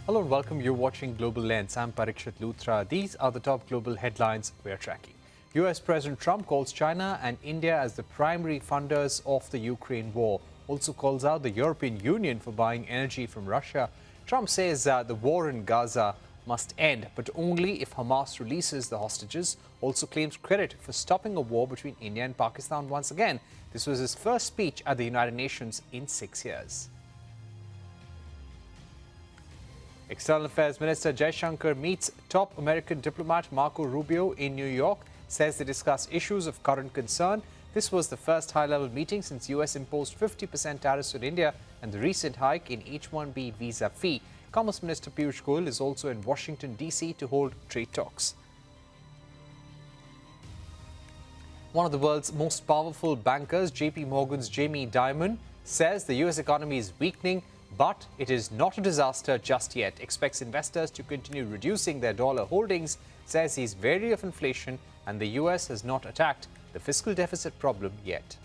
Hello and welcome. You're watching Global Lens. I'm Parikshit Luthra. These are the top global headlines we're tracking. US President Trump calls China and India as the primary funders of the Ukraine war. Also calls out the European Union for buying energy from Russia. Trump says the war in Gaza must end, but only if Hamas releases the hostages. Also claims credit for stopping a war between India and Pakistan once again. This was his first speech at the United Nations in 6 years. External Affairs Minister Jaishankar meets top American diplomat Marco Rubio in New York, says they discuss issues of current concern. This was the first high-level meeting since US imposed 50% tariffs on India and the recent hike in H-1B visa fee. Commerce Minister Piyush Goyal is also in Washington, D.C. to hold trade talks. One of the world's most powerful bankers, JP Morgan's Jamie Dimon, says the US economy is weakening, but it is not a disaster just yet. Expects investors to continue reducing their dollar holdings, says he's wary of inflation and the US has not attacked the fiscal deficit problem yet.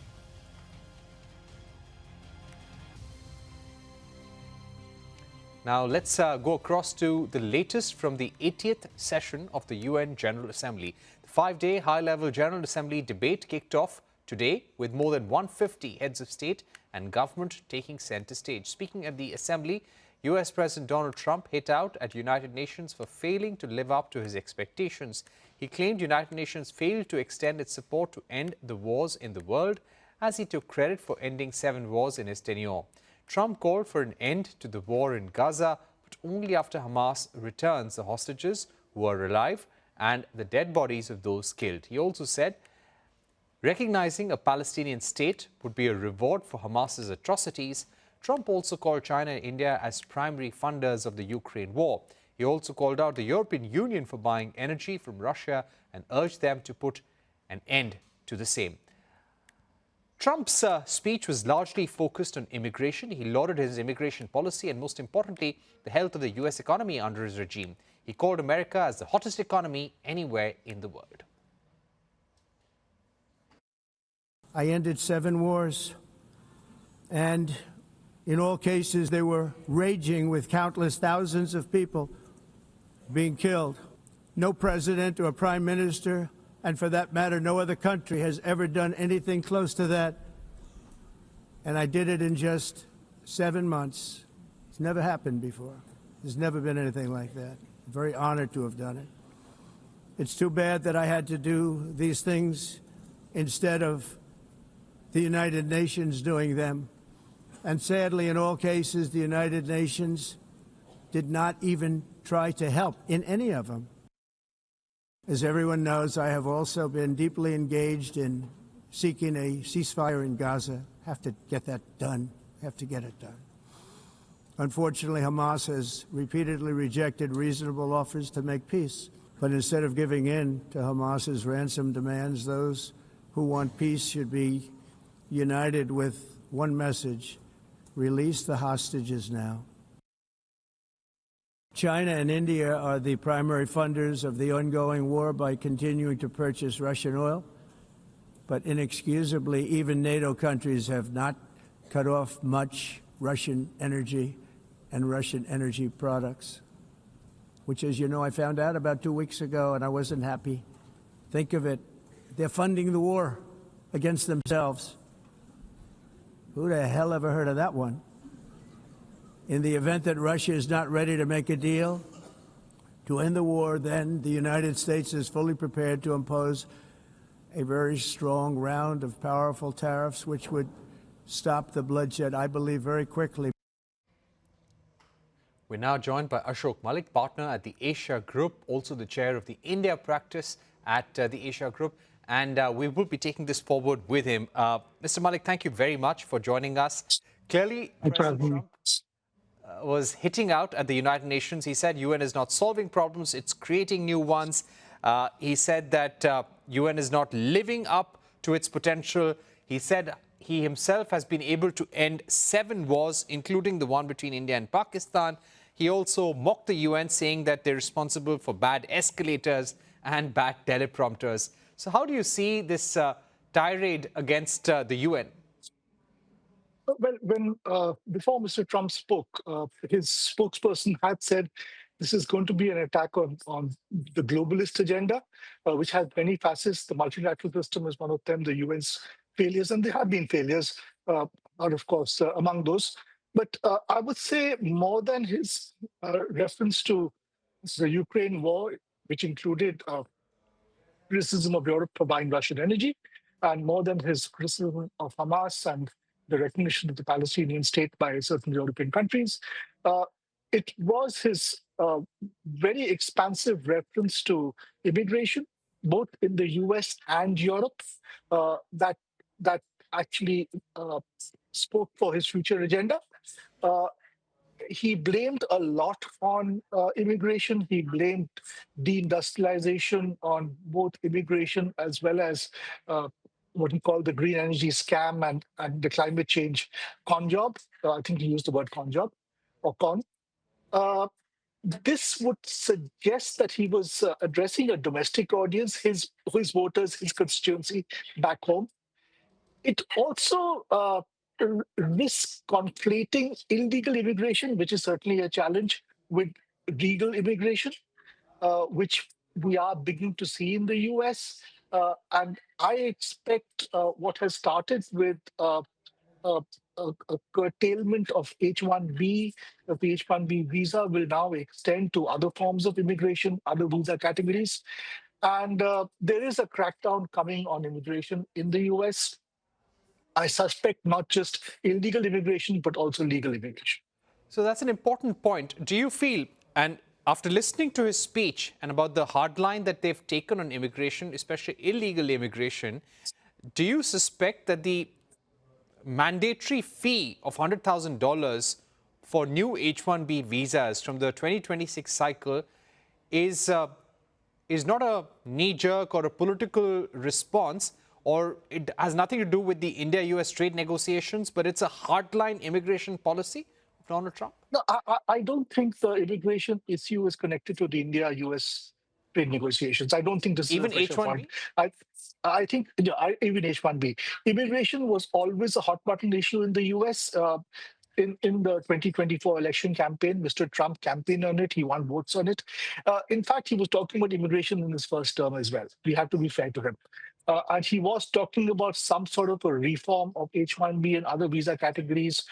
Now let's go across to the latest from the 80th session of the UN General Assembly. The 5-day high-level General Assembly debate kicked off today with more than 150 heads of state and government taking center stage. Speaking at the Assembly, US President Donald Trump hit out at United Nations for failing to live up to his expectations. He claimed United Nations failed to extend its support to end the wars in the world, as he took credit for ending 7 wars in his tenure. Trump called for an end to the war in Gaza, but only after Hamas returns the hostages who are alive and the dead bodies of those killed. He also said recognizing a Palestinian state would be a reward for Hamas's atrocities. Trump also called China and India as primary funders of the Ukraine war. He also called out the European Union for buying energy from Russia and urged them to put an end to the same. Trump's speech was largely focused on immigration. He lauded his immigration policy and, most importantly, the health of the US economy under his regime. He called America as the hottest economy anywhere in the world. I ended 7 wars, and in all cases they were raging with countless thousands of people being killed. No president or prime minister, and for that matter, no other country has ever done anything close to that. And I did it in just 7 months. It's never happened before. There's never been anything like that. I'm very honored to have done it. It's too bad that I had to do these things instead of the United Nations doing them. And sadly, in all cases, the United Nations did not even try to help in any of them. As everyone knows, I have also been deeply engaged in seeking a ceasefire in Gaza. Have to get that done. Have to get it done. Unfortunately, Hamas has repeatedly rejected reasonable offers to make peace. But instead of giving in to Hamas's ransom demands, those who want peace should be united with one message: release the hostages now. China and India are the primary funders of the ongoing war by continuing to purchase Russian oil. But inexcusably, even NATO countries have not cut off much Russian energy and Russian energy products, which, as you know, I found out about 2 weeks ago, and I wasn't happy. Think of it. They're funding the war against themselves. Who the hell ever heard of that one? In the event that Russia is not ready to make a deal to end the war, then the United States is fully prepared to impose a very strong round of powerful tariffs, which would stop the bloodshed, I believe, very quickly. We're now joined by Ashok Malik, partner at the Asia Group, also the chair of the India practice at the Asia Group. And we will be taking this forward with him. Mr. Malik, thank you very much for joining us. Clearly, President Trump was hitting out at the United Nations. He said UN is not solving problems, it's creating new ones. He said that UN is not living up to its potential. He said he himself has been able to end 7 wars, including the one between India and Pakistan. He also mocked the UN, saying that they're responsible for bad escalators and bad teleprompters. So how do you see this tirade against the UN? Well, when before Mr. Trump spoke, his spokesperson had said this is going to be an attack on the globalist agenda, which has many facets. The multilateral system is one of them. The UN's failures, and there have been failures, are of course among those. But I would say more than his reference to the Ukraine war, which included criticism of Europe for buying Russian energy, and more than his criticism of Hamas and the recognition of the Palestinian state by certain European countries. Uh, it was his very expansive reference to immigration, both in the US and Europe, that actually spoke for his future agenda. Uh, he blamed a lot on immigration. He blamed deindustrialization on both immigration as well as what he called the green energy scam and the climate change con job. I think he used the word con job or con. Uh, this would suggest that he was addressing a domestic audience, his voters, his constituency back home. It also risks conflating illegal immigration, which is certainly a challenge, with legal immigration, which we are beginning to see in the US. And I expect what has started with a, a curtailment of H-1B, of the H-1B visa will now extend to other forms of immigration, other visa categories. And there is a crackdown coming on immigration in the US. I suspect not just illegal immigration, but also legal immigration. So that's an important point. Do you feel, and after listening to his speech and about the hard line that they've taken on immigration, especially illegal immigration, do you suspect that the mandatory fee of $100,000 for new H-1B visas from the 2026 cycle is not a knee-jerk or a political response, or it has nothing to do with the India-US trade negotiations, but it's a hardline immigration policy of Donald Trump? No, I don't think the immigration issue is connected to the India-US trade negotiations. I don't think this Even is a pressure point. H-1B? I think even H-1B. Immigration was always a hot button issue in the US. In the 2024 election campaign, Mr. Trump campaigned on it. He won votes on it. In fact, he was talking about immigration in his first term as well. We have to be fair to him. And he was talking about some sort of a reform of H-1B and other visa categories,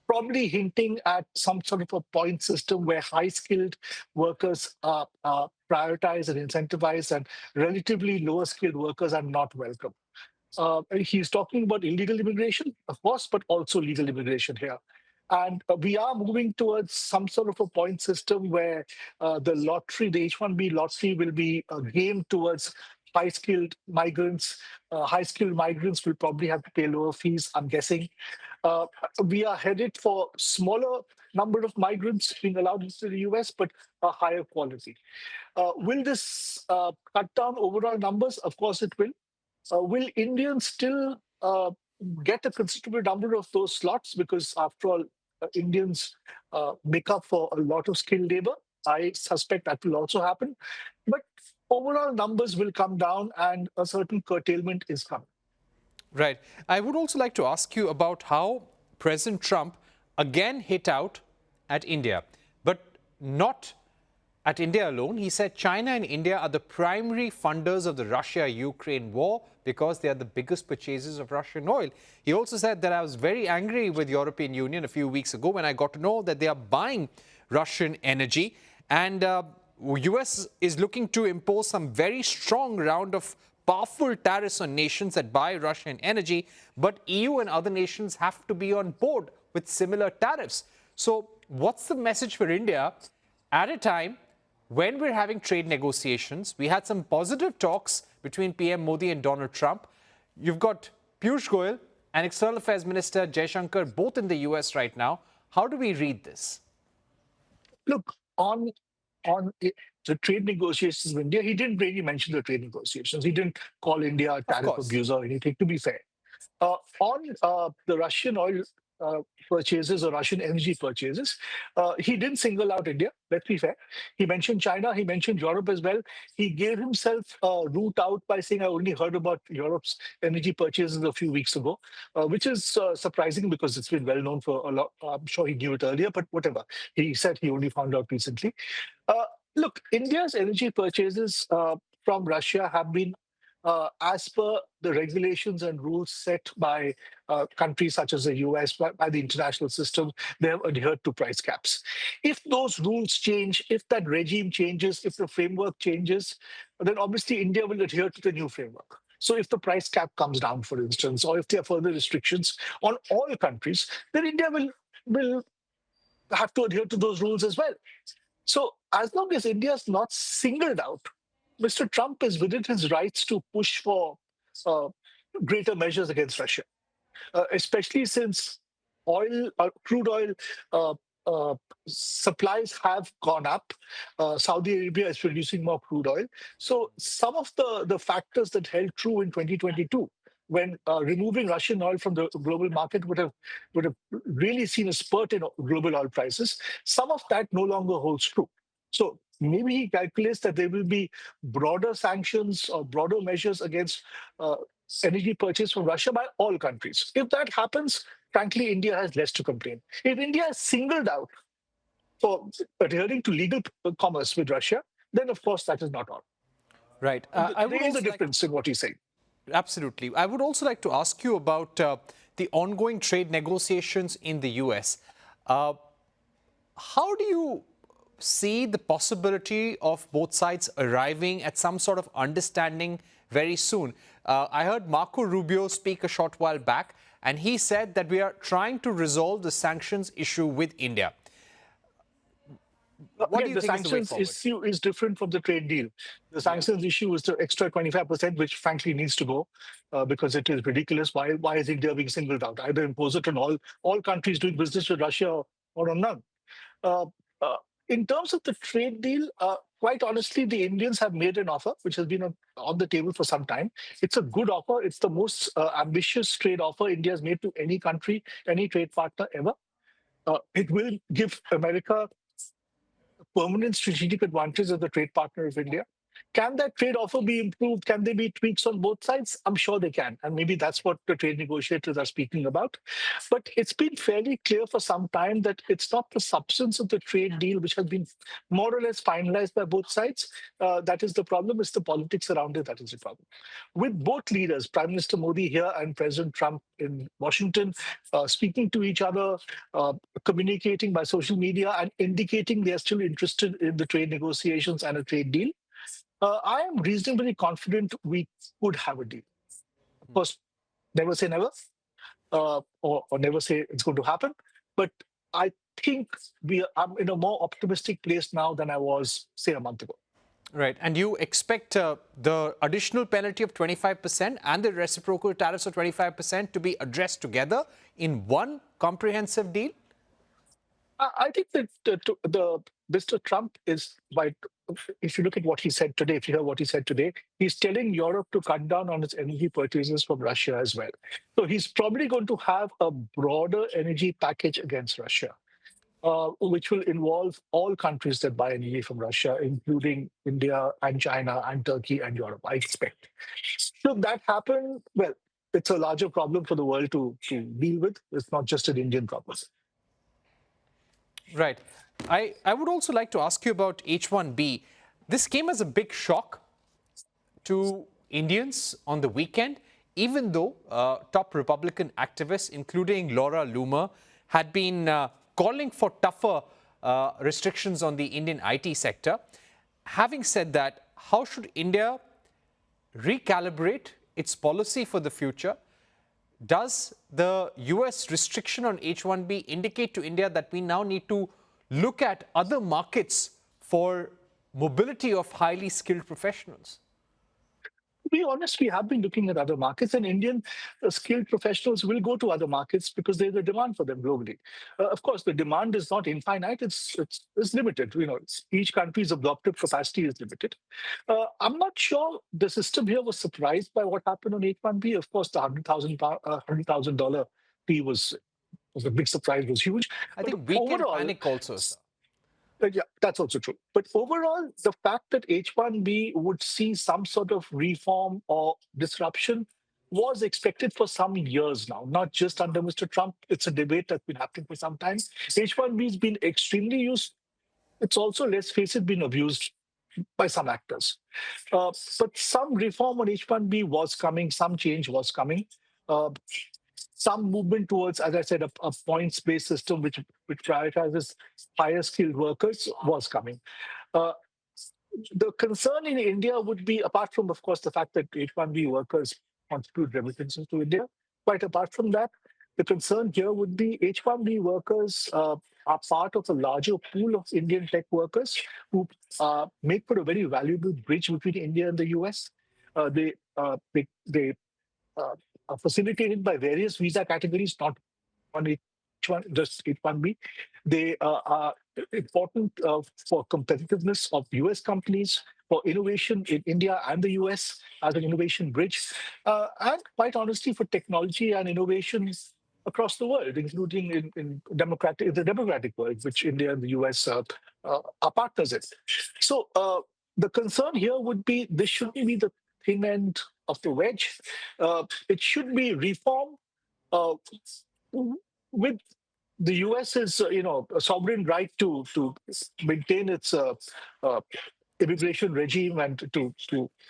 probably hinting at some sort of a point system where high-skilled workers are prioritized and incentivized, and relatively lower-skilled workers are not welcome. He's talking about illegal immigration, of course, but also legal immigration here. And we are moving towards some sort of a point system where the lottery, the H-1B lottery, will be a game towards high-skilled migrants. High-skilled migrants will probably have to pay lower fees, I'm guessing. We are headed for smaller number of migrants being allowed into the US, but a higher quality. Will this cut down overall numbers? Of course it will. Will Indians still get a considerable number of those slots? Because after all, Indians make up for a lot of skilled labor. I suspect that will also happen. But overall numbers will come down and a certain curtailment is coming. Right. I would also like to ask you about how President Trump again hit out at India, but not at India alone. He said China and India are the primary funders of the Russia-Ukraine war because they are the biggest purchasers of Russian oil. He also said that I was very angry with the European Union a few weeks ago when I got to know that they are buying Russian energy, and US is looking to impose some very strong round of powerful tariffs on nations that buy Russian energy, but EU and other nations have to be on board with similar tariffs. So what's the message for India at a time when we're having trade negotiations? We had some positive talks between PM Modi and Donald Trump. You've got Piyush Goyal and External Affairs Minister Jaishankar both in the US right now. How do we read this? Look, on the trade negotiations with India, he didn't really mention the trade negotiations. He didn't call India a tariff abuser or anything, to be fair. On the Russian oil purchases or Russian energy purchases. He didn't single out India, let's be fair. He mentioned China, he mentioned Europe as well. He gave himself a route out by saying, I only heard about Europe's energy purchases a few weeks ago, which is surprising because it's been well known for a lot. I'm sure he knew it earlier, but whatever. He said he only found out recently. Uh, Look, India's energy purchases from Russia have been as per the regulations and rules set by countries such as the US, by the international system. They have adhered to price caps. If those rules change, if that regime changes, if the framework changes, then obviously India will adhere to the new framework. So if the price cap comes down, for instance, or if there are further restrictions on all countries, then India will have to adhere to those rules as well. So as long as India is not singled out, Mr. Trump is within his rights to push for uh, greater measures against Russia, especially since crude oil uh, uh, supplies have gone up. Saudi Arabia is producing more crude oil. So some of the factors that held true in 2022, when removing Russian oil from the global market would have really seen a spurt in global oil prices, some of that no longer holds true. So maybe he calculates that there will be broader sanctions or broader measures against energy purchase from Russia by all countries. If that happens, frankly, India has less to complain. If India is singled out for adhering to legal commerce with Russia, then of course that is not all. Right. There is a difference in what he's saying. Absolutely. I would also like to ask you about the ongoing trade negotiations in the US. How do you see the possibility of both sides arriving at some sort of understanding very soon? I heard Marco Rubio speak a short while back, and he said that we are trying to resolve the sanctions issue with India. What do you The think is the way sanctions forward? issue is different from the trade deal. The sanctions issue is the extra 25%, which frankly needs to go because it is ridiculous. Why is India being singled out? Either impose it on all countries doing business with Russia or on none. Uh, uh, in terms of the trade deal, quite honestly, the Indians have made an offer which has been on the table for some time. It's a good offer. It's the most ambitious trade offer India has made to any country, any trade partner ever. It will give America permanent strategic advantage as the trade partner of India. Can that trade offer be improved? Can there be tweaks on both sides? I'm sure they can. And maybe that's what the trade negotiators are speaking about. But it's been fairly clear for some time that it's not the substance of the trade deal which has been more or less finalized by both sides. That is the problem. It's the politics around it that is the problem. With both leaders, Prime Minister Modi here and President Trump in Washington, speaking to each other, communicating by social media and indicating they are still interested in the trade negotiations and a trade deal, I am reasonably confident we could have a deal. Of course, never say never, or never say it's going to happen. But I think I'm in a more optimistic place now than I was, say, a month ago. Right. And you expect the additional penalty of 25% and the reciprocal tariffs of 25% to be addressed together in one comprehensive deal? I think that Mr. Trump is, if you look at what he said today, if you hear what he said today, he's telling Europe to cut down on its energy purchases from Russia as well. So he's probably going to have a broader energy package against Russia, which will involve all countries that buy energy from Russia, including India and China and Turkey and Europe, I expect. Should that happen, well, it's a larger problem for the world to deal with. It's not just an Indian problem. Right. I would also like to ask you about H-1B. This came as a big shock to Indians on the weekend, even though top Republican activists, including Laura Loomer, had been calling for tougher restrictions on the Indian IT sector. Having said that, how should India recalibrate its policy for the future? Does the US restriction on H-1B indicate to India that we now need to look at other markets for mobility of highly skilled professionals? To be honest, we have been looking at other markets, and Indian skilled professionals will go to other markets because there's a demand for them globally. Of course, the demand is not infinite; it's limited. Each country's absorptive capacity is limited. I'm not sure the system here was surprised by what happened on H-1B. Of course, the $100,000 fee was was a big surprise, was huge. I But think weekend overall, panic also, sir. yeah, that's also true. But overall, the fact that H-1B would see some sort of reform or disruption was expected for some years now, not just under Mr. Trump. It's a debate that's been happening for some time. H-1B has been extremely used. It's also, let's face it, been abused by some actors. But some reform on H-1B was coming, some change was coming. Uh, some movement towards, as I said, a points-based system which prioritizes higher skilled workers was coming. Uh, the concern in India would be, apart from, of course, the fact that H-1B workers contribute remittances to India, quite apart from that, the concern here would be H-1B workers are part of a larger pool of Indian tech workers who make for a very valuable bridge between India and the US. They uh, are facilitated by various visa categories, not on H1, just H1B. They are important for competitiveness of US companies, for innovation in India and the US as an innovation bridge, and quite honestly, for technology and innovations across the world, including in the democratic world, which India and the US are partners in. So the concern here would be this shouldn't be the thin end of the wedge. It should be reform uh, with the US's, a sovereign right to maintain its uh, immigration regime and to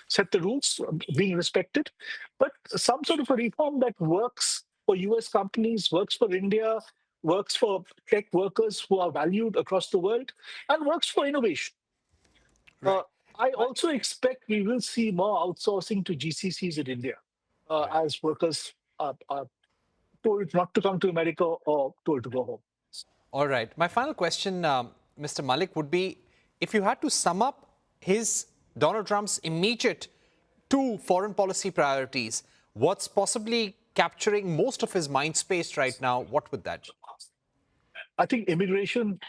set the rules being respected, but some sort of a reform that works for US companies, works for India, works for tech workers who are valued across the world, and works for innovation. Uh, Right. I My- also expect we will see more outsourcing to GCCs in India right. as workers are told not to come to America or told to go home. All right. My final question, Mr. Malik, would be if you had to sum up Donald Trump's immediate two foreign policy priorities, what's possibly capturing most of his mind space right now, what would that be? I think immigration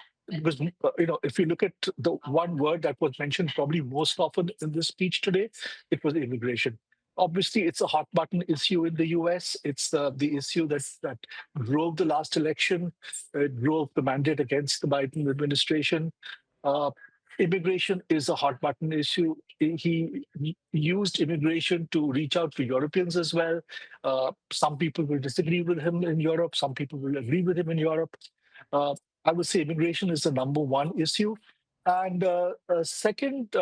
was, if you look at the one word that was mentioned probably most often in this speech today, it was immigration. Obviously, it's a hot button issue in the US. It's the issue that drove the last election, drove the mandate against the Biden administration. Uh, Immigration is a hot button issue. He used immigration to reach out to Europeans as well. Some people will disagree with him in Europe. Some people will agree with him in Europe. Uh, I would say immigration is the number one issue. And second,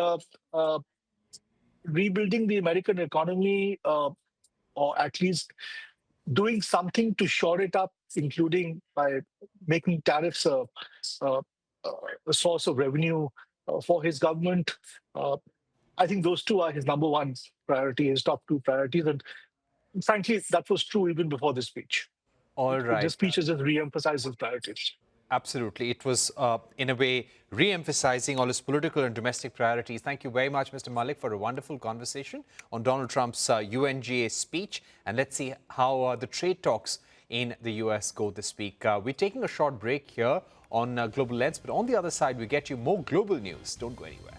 rebuilding the American economy, or at least doing something to shore it up, including by making tariffs a, a source of revenue for his government. Uh, I think those two are his number one priority, his top two priorities. And frankly, that was true even before this speech. All The right. speech has just re-emphasized his priorities. Absolutely. It was, in a way, re-emphasizing all his political and domestic priorities. Thank you very much, Mr. Malik, for a wonderful conversation on Donald Trump's UNGA speech. And let's see how the trade talks in the US go this week. We're taking a short break here on Global Lens, but on the other side, we get you more global news. Don't go anywhere.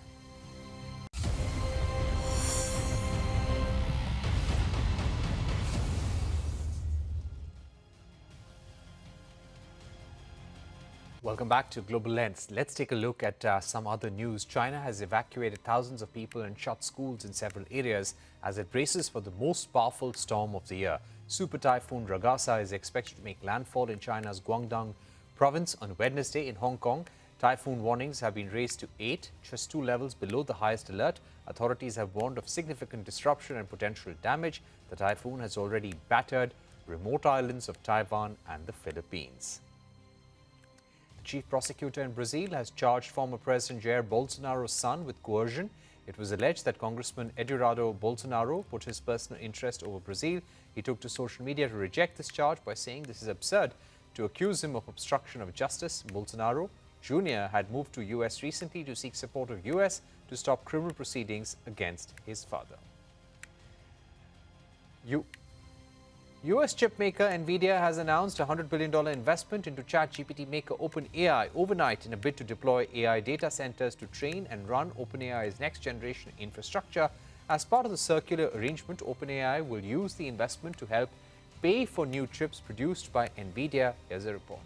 Welcome back to Global Lens. Let's take a look at some other news. China has evacuated thousands of people and shut schools in several areas as it braces for the most powerful storm of the year. Super Typhoon Ragasa is expected to make landfall in China's Guangdong province on Wednesday. In Hong Kong, typhoon warnings have been raised to 8, just 2 levels below the highest alert. Authorities have warned of significant disruption and potential damage. The typhoon has already battered remote islands of Taiwan and the Philippines. Chief prosecutor in Brazil has charged former President Jair Bolsonaro's son with coercion. It was alleged that Congressman Eduardo Bolsonaro put his personal interest over Brazil. He took to social media to reject this charge by saying this is absurd to accuse him of obstruction of justice. Bolsonaro Jr. had moved to US recently to seek support of US to stop criminal proceedings against his father. US chip maker Nvidia has announced a $100 billion investment into ChatGPT maker OpenAI overnight in a bid to deploy AI data centers to train and run OpenAI's next-generation infrastructure. As part of the circular arrangement, OpenAI will use the investment to help pay for new chips produced by Nvidia. Here's a report.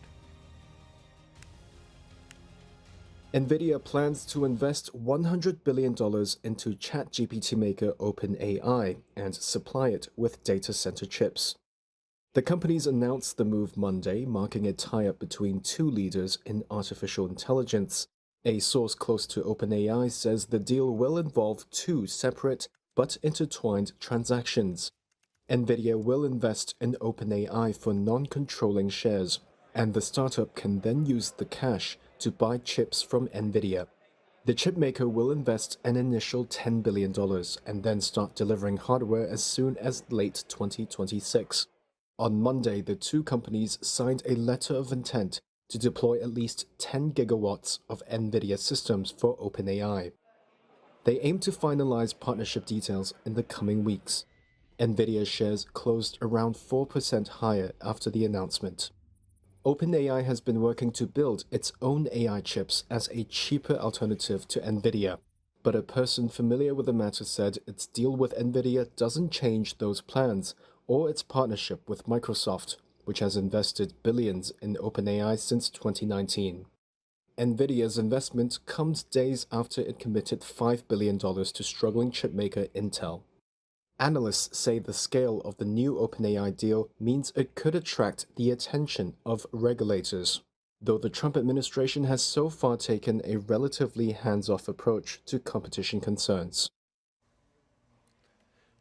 Nvidia plans to invest $100 billion into ChatGPT maker OpenAI and supply it with data center chips. The companies announced the move Monday, marking a tie-up between two leaders in artificial intelligence. A source close to OpenAI says the deal will involve two separate but intertwined transactions. Nvidia will invest in OpenAI for non-controlling shares, and the startup can then use the cash to buy chips from Nvidia. The chipmaker will invest an initial $10 billion and then start delivering hardware as soon as late 2026. On Monday, the two companies signed a letter of intent to deploy at least 10 gigawatts of Nvidia systems for OpenAI. They aim to finalize partnership details in the coming weeks. Nvidia shares closed around 4% higher after the announcement. OpenAI has been working to build its own AI chips as a cheaper alternative to Nvidia, but a person familiar with the matter said its deal with Nvidia doesn't change those plans or its partnership with Microsoft, which has invested billions in OpenAI since 2019. Nvidia's investment comes days after it committed $5 billion to struggling chipmaker Intel. Analysts say the scale of the new OpenAI deal means it could attract the attention of regulators, though the Trump administration has so far taken a relatively hands-off approach to competition concerns.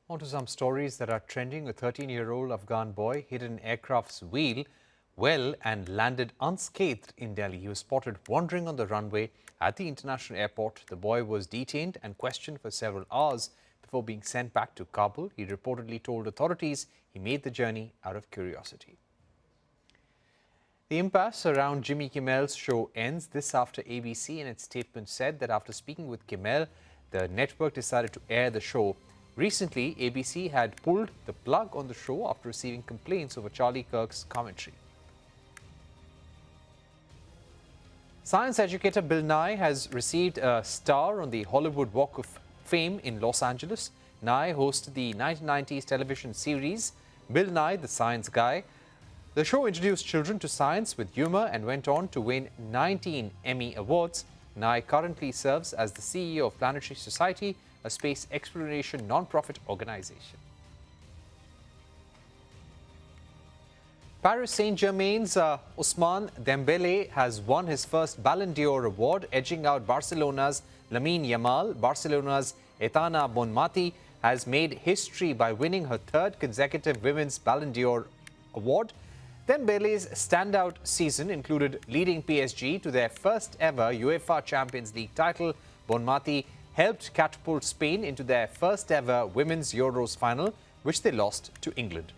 On to some stories that are trending. A 13-year-old Afghan boy hit an aircraft's wheel well and landed unscathed in Delhi. He was spotted wandering on the runway at the international airport. The boy was detained and questioned for several hours before being sent back to Kabul. He reportedly told authorities he made the journey out of curiosity. The impasse around Jimmy Kimmel's show ends. This after ABC in its statement said that after speaking with Kimmel, the network decided to air the show. Recently, ABC had pulled the plug on the show after receiving complaints over Charlie Kirk's commentary. Science educator Bill Nye has received a star on the Hollywood Walk of Fame in Los Angeles. Nye hosted the 1990s television series Bill Nye, the Science Guy. The show introduced children to science with humor and went on to win 19 Emmy Awards. Nye currently serves as the CEO of Planetary Society, a space exploration non-profit organization. Paris Saint-Germain's Ousmane Dembélé has won his first Ballon d'Or award, edging out Barcelona's Lamine Yamal. Barcelona's Aitana Bonmati has made history by winning her third consecutive Women's Ballon d'Or award. Dembele's standout season included leading PSG to their first ever UEFA Champions League title. Bonmati helped catapult Spain into their first ever Women's Euros final, which they lost to England.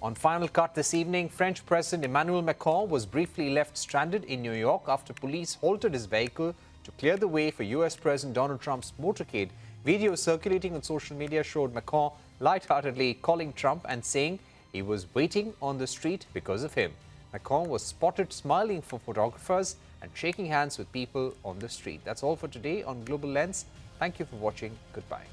On Final Cut this evening, French President Emmanuel Macron was briefly left stranded in New York after police halted his vehicle to clear the way for US President Donald Trump's motorcade. Videos circulating on social media showed Macron lightheartedly calling Trump and saying he was waiting on the street because of him. Macron was spotted smiling for photographers and shaking hands with people on the street. That's all for today on Global Lens. Thank you for watching. Goodbye.